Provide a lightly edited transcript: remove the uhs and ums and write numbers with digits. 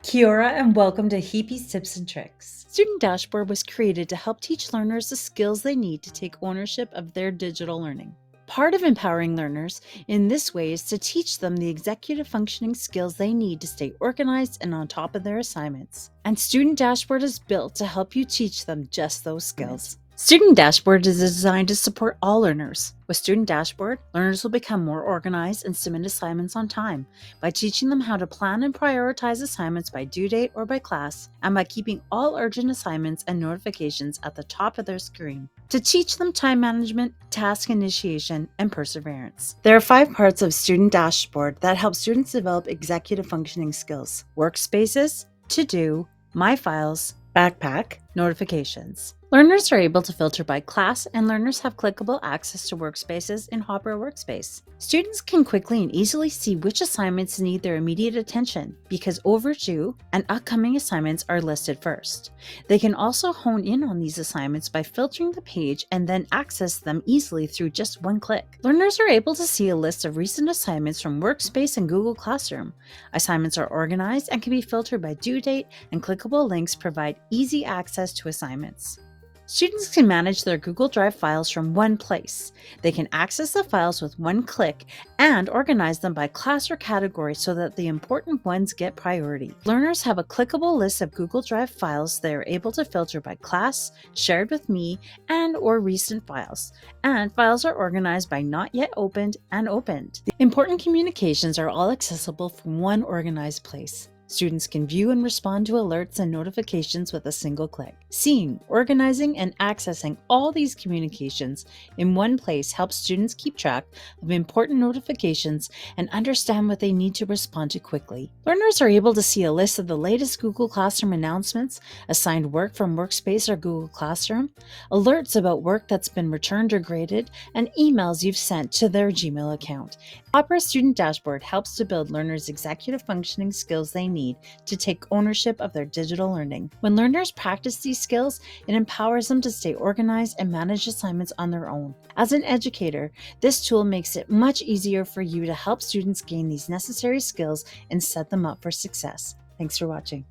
Kia ora and welcome to Heapy's Tips and Tricks. Student Dashboard was created to help teach learners the skills they need to take ownership of their digital learning. Part of empowering learners in this way is to teach them the executive functioning skills they need to stay organized and on top of their assignments. And Student Dashboard is built to help you teach them just those skills. Student Dashboard is designed to support all learners. With Student Dashboard, learners will become more organized and submit assignments on time by teaching them how to plan and prioritize assignments by due date or by class, and by keeping all urgent assignments and notifications at the top of their screen to teach them time management, task initiation, and perseverance. There are 5 parts of Student Dashboard that help students develop executive functioning skills: workspaces, to-do, my files, backpack, notifications. Learners are able to filter by class, and learners have clickable access to workspaces in Hāpara Workspace. Students can quickly and easily see which assignments need their immediate attention because overdue and upcoming assignments are listed first. They can also hone in on these assignments by filtering the page and then access them easily through just one click. Learners are able to see a list of recent assignments from Workspace and Google Classroom. Assignments are organized and can be filtered by due date, and clickable links provide easy access to assignments. Students can manage their Google Drive files from one place. They can access the files with one click and organize them by class or category so that the important ones get priority. Learners have a clickable list of Google Drive files they are able to filter by class, shared with me, and/or recent files. And files are organized by not yet opened and opened. The important communications are all accessible from one organized place. Students can view and respond to alerts and notifications with a single click. Seeing, organizing, and accessing all these communications in one place helps students keep track of important notifications and understand what they need to respond to quickly. Learners are able to see a list of the latest Google Classroom announcements, assigned work from Workspace or Google Classroom, alerts about work that's been returned or graded, and emails you've sent to their Gmail account. Hāpara Student Dashboard helps to build learners' executive functioning skills they need to take ownership of their digital learning. When learners practice these skills, it empowers them to stay organized and manage assignments on their own. As an educator, this tool makes it much easier for you to help students gain these necessary skills and set them up for success. Thanks for watching.